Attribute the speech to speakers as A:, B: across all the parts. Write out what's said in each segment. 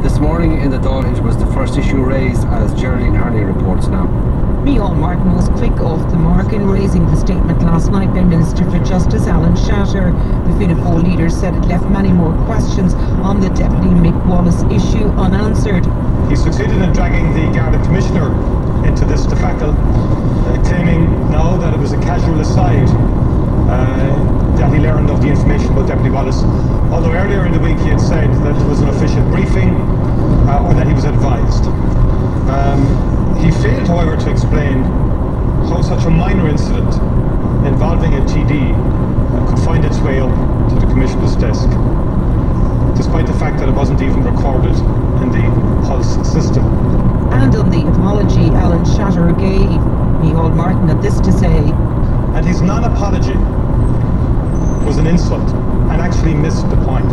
A: This morning in the Dáil it was the first issue raised, as Geraldine Harney reports now.
B: Micheál Martin was quick off the mark in raising the statement last night by Minister for Justice Alan Shatter. The Fianna Fáil leader said it left many more questions on the Deputy Mick Wallace issue unanswered.
C: He succeeded in dragging the Garda Commissioner into this debacle, claiming now that it was a casual aside that he learned of the information about Deputy Wallace, although earlier in the week he had said that it was an official briefing or that he was advised. He failed, however, to explain how such a minor incident involving a TD could find its way up to the Commissioner's desk, despite the fact that it wasn't even recorded in the Pulse system.
B: And on the apology Alan Shatter gave, Micheál Martin had this to say.
C: And his non-apology was an insult and actually missed the point.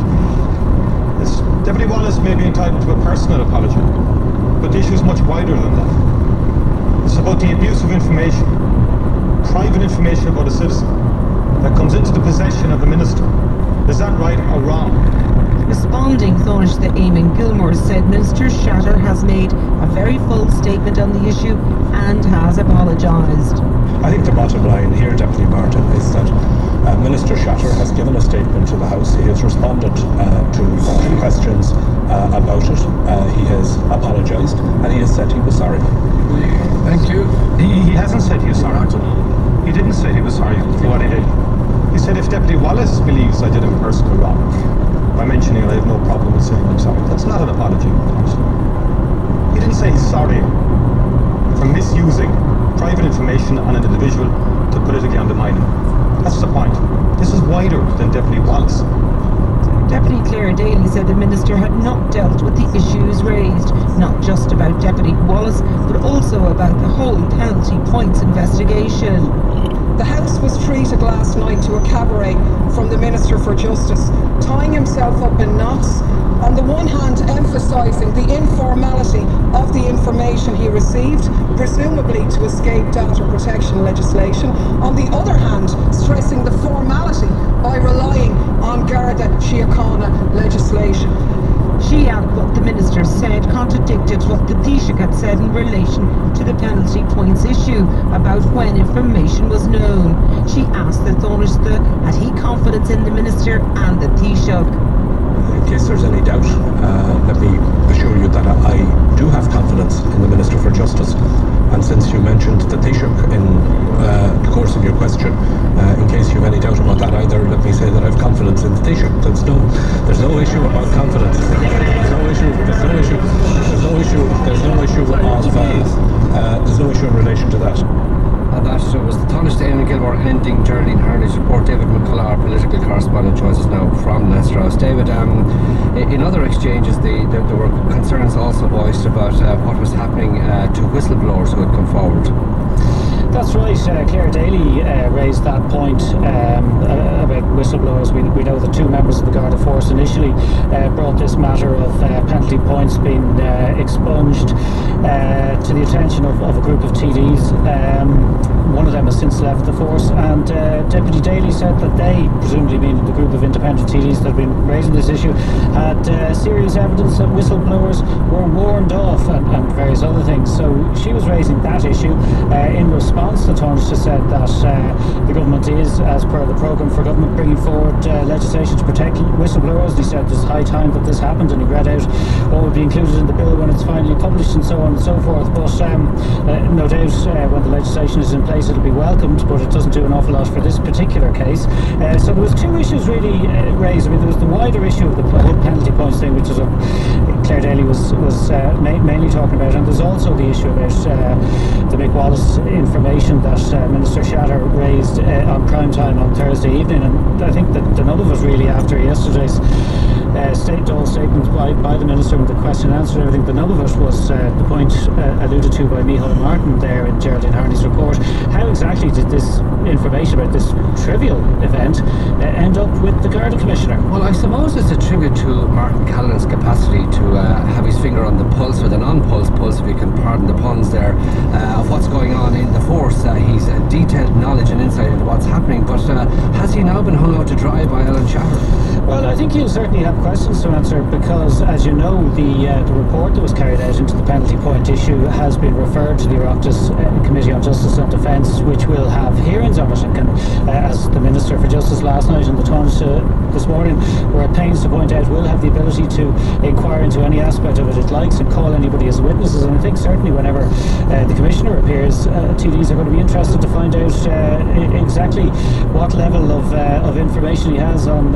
C: Deputy Wallace may be entitled to a personal apology, but the issue is much wider than that. It's about the abuse of information, private information about a citizen, that comes into the possession of a minister. Is that right or wrong?
B: Responding, Taoiseach Eamon Gilmore said Minister Shatter has made a very full statement on the issue and has apologised.
D: I think the bottom line here, Deputy Martin, is that Minister Shatter has given a statement to the House. He has responded to questions about it. He has apologised and he has said he was sorry.
A: Thank you.
C: He hasn't said he was sorry. He didn't say he was sorry for what he did. He said if Deputy Wallace believes I did him personally wrong by mentioning I have no problem with saying I'm sorry, that's not an apology. He didn't say he's sorry for misusing private information on an individual to politically undermine him. That's the point. This is wider than Deputy Wallace.
B: Deputy Claire Daly said the Minister had not dealt with the issues raised, not just about Deputy Wallace, but also about the whole penalty points investigation.
E: The House was treated last night to a cabaret from the Minister for Justice, tying himself up in knots, on the one hand emphasising the informality of the information he received, presumably to escape data protection legislation, on the other hand stressing the formality by relying on Garda Síochána legislation.
B: She added what the Minister said contradicted what the Taoiseach had said in relation to the penalty points issue about when information was known. She asked the Taoiseach had he confidence in the Minister and the Taoiseach.
D: In case there's any doubt, let me assure you that I do have confidence in the Minister for Justice. And since you mentioned the Taoiseach in the course of your question, in case you have any doubt about that either, let me say that I have confidence in the Taoiseach. There's no issue about confidence. There's no issue in relation to that.
A: That was the Taoiseach Eamon Gilmore ending Geraldine Harney's report. David McCullough, our political correspondent, joins us now from Leinster House. David, in other exchanges, there were concerns also voiced about what was happening to whistleblowers who had come forward.
F: That's right. Claire Daly raised that point about whistleblowers. We know that two members of the Garda Force initially brought this matter of penalty points being expunged to the attention of a group of TDs. One of them has since left the force, and Deputy Daly said that they, presumably meaning the group of independent TDs that have been raising this issue, had serious evidence that whistleblowers were warned off and various other things. So she was raising that issue in response. The Taoiseach said that the government is, as per the programme for government, bringing forward legislation to protect whistleblowers. He said it's high time that this happened, and he read out what would be included in the bill when it's finally published and so on and so forth. But no doubt when the legislation is in place it'll be welcomed, but it doesn't do an awful lot for this particular case. So there was two issues really raised. I mean, there was the wider issue of the whole penalty points thing, which is Claire Daly was mainly talking about, and there's also the issue about the Mick Wallace information that Minister Shatter raised on prime time on Thursday evening. And I think that the nub of it really, after yesterday's statement by the Minister and the question and answer and everything, the nub of it was the point alluded to by Micheál Martin there in Geraldine Harney's report. How exactly did this information about this trivial event end up with the Garda Commissioner?
A: Well, I suppose it's a tribute to Martin Callanan's capacity to have his finger on the pulse, or the non-pulse pulse, if you can pardon the puns there, of what's going on in the force. He's detailed knowledge and insight into what's happening, but has he now been hung out to dry by Alan Shatter?
F: Well, I think you certainly have questions to answer because, as you know, the report that was carried out into the penalty point issue has been referred to the Oireachtas Committee on Justice and Defence, which will have hearings on it. And can, as the Minister for Justice last night and the Times this morning were at pains to point out, will have the ability to inquire into any aspect of it it likes and call anybody as witnesses. And I think certainly whenever the Commissioner appears, TDs are going to be interested to find out exactly what level of information he has on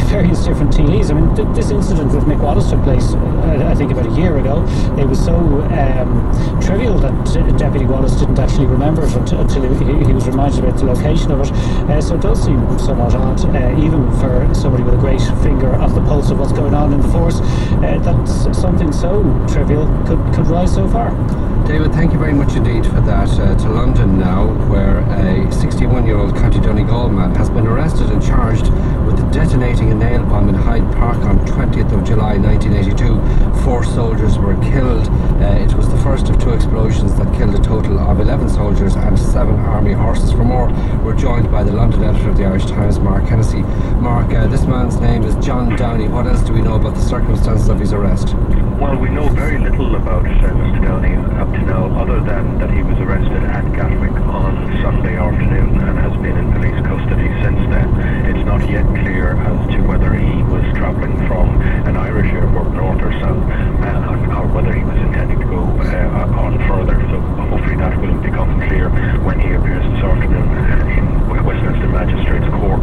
F: various different TDs. I mean, this incident with Mick Wallace took place, I think, about a year ago. It was so trivial that Deputy Wallace didn't actually remember it until he was reminded about the location of it. So it does seem somewhat odd, even for somebody with a great finger on the pulse of what's going on in the force, that something so trivial could rise so far.
A: David, thank you very much indeed for that. To London now, where a 61-year-old County Donegal man has been arrested and charged with detonating a nail bomb in Hyde Park on 20th of July 1982. 4 soldiers were killed. It was the first of 2 explosions that killed a total of 11 soldiers and 7 army horses. For more, we're joined by the London editor of the Irish Times, Mark Hennessy. Mark, this man's name is John Downey. What else do we know about the circumstances of his arrest?
G: Well, we know very little about Mr. Downey up to now, other than that he was arrested at Gatwick on Sunday afternoon and has been in police custody since then. It's not yet clear as to whether he was travelling from an Irish airport, north or south, or whether he was intending to go on further. So hopefully that will become clear when he appears this afternoon in Westminster Magistrates Court.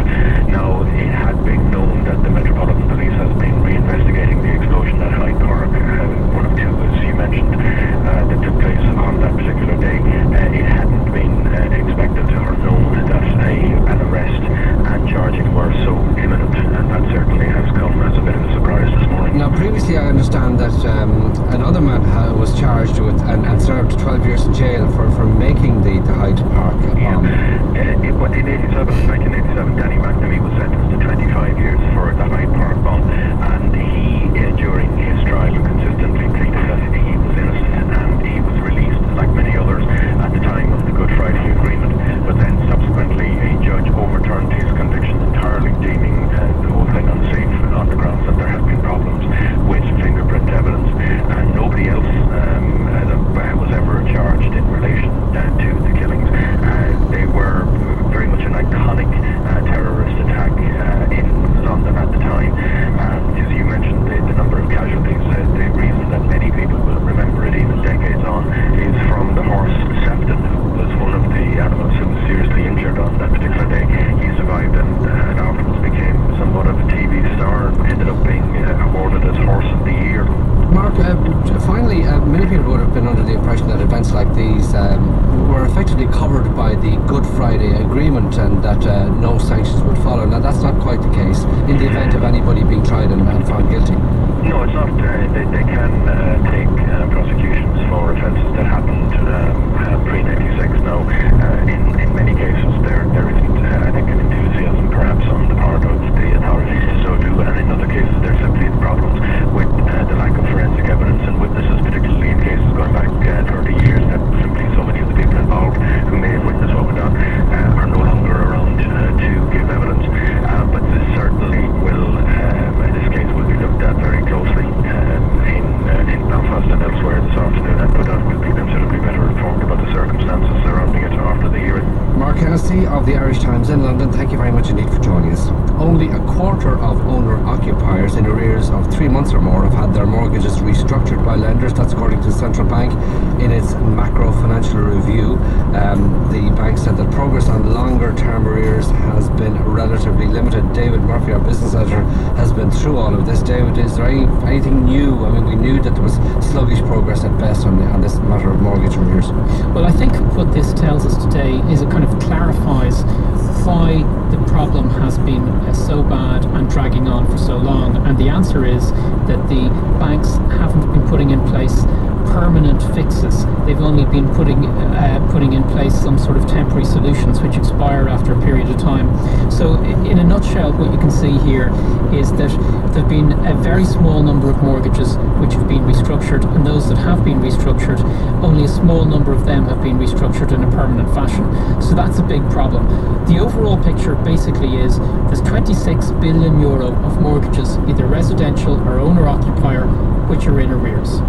G: Now, it had been known that the Metropolitan Police has been reinvestigating the explosion at Hyde Park, one of 2, as you mentioned, that took place on that particular day. It hadn't been expected or known that an arrest and charging were so imminent, and that certainly has come as a bit of a surprise this morning.
A: Now, previously I understand that another man was charged with and served 12 years in jail for making the Hyde Park bomb.
G: In 1987, Danny McNamee was sentenced to 25 years for the Hyde Park bomb, and he, during his trial, consistently pleaded that he was innocent, and he was released, like many others, at the time of the Good Friday Agreement. But then subsequently, a judge overturned his conviction entirely, deeming the whole thing unsafe on the grounds that there had been problems with fingerprint evidence, and nobody else was ever charged in relation to the killings. They were very much an iconic terrorist attack in London at the time. As you mentioned, the number of casualties, the reason that many people will remember it even decades on is from the horse Sefton, who was one of the animals who was seriously injured on that particular day. He survived and afterwards became somewhat of a TV star and ended up being awarded as Horse of the Year.
A: Mark, finally, many people would have been under the impression that events like these were effectively covered by the Good Friday Agreement and that no sanctions would follow. Now, that's not quite the case in the event of anybody being tried and found guilty.
G: No, it's not. They can take prosecutions for offences that happened pre-96. Now, in many cases, there isn't, I think, an enthusiasm perhaps on the part of the authorities to so do, and in other cases, there's simply problems with the lack of forensic evidence and witnesses, particularly in cases going back 30 years, that simply so many of the people involved who may have witnessed what went on are no longer around to give evidence. But this certainly will, this case will be looked at very closely in Belfast and elsewhere this afternoon, and no doubt we'll be considerably better informed about the circumstances surrounding it after the hearing.
A: Mark Hennessy of the Irish Times in London, thank you very much indeed for joining us. Only a quarter of owner-occupiers in arrears of 3 months or more have had their mortgages restructured by lenders. That's according to the Central Bank in its macro financial review. The bank said that progress on longer-term arrears has been relatively limited. David Murphy, our business editor, has been through all of this. David, is there anything new? I mean, we knew that there was sluggish progress at best on this matter of mortgage arrears.
H: Well, I think what this tells us today is it kind of clarifies why the problem has been so bad and dragging on for so long. And the answer is that the banks haven't been putting in place permanent fixes. They've only been putting in place some sort of temporary solutions which expire after a period of time. So in a nutshell, what you can see here is that there have been a very small number of mortgages which have been restructured, and those that have been restructured, only a small number of them have been restructured in a permanent fashion. So that's a big problem. The overall picture basically is there's 26 billion euro of mortgages, either residential or owner-occupier, which are in arrears.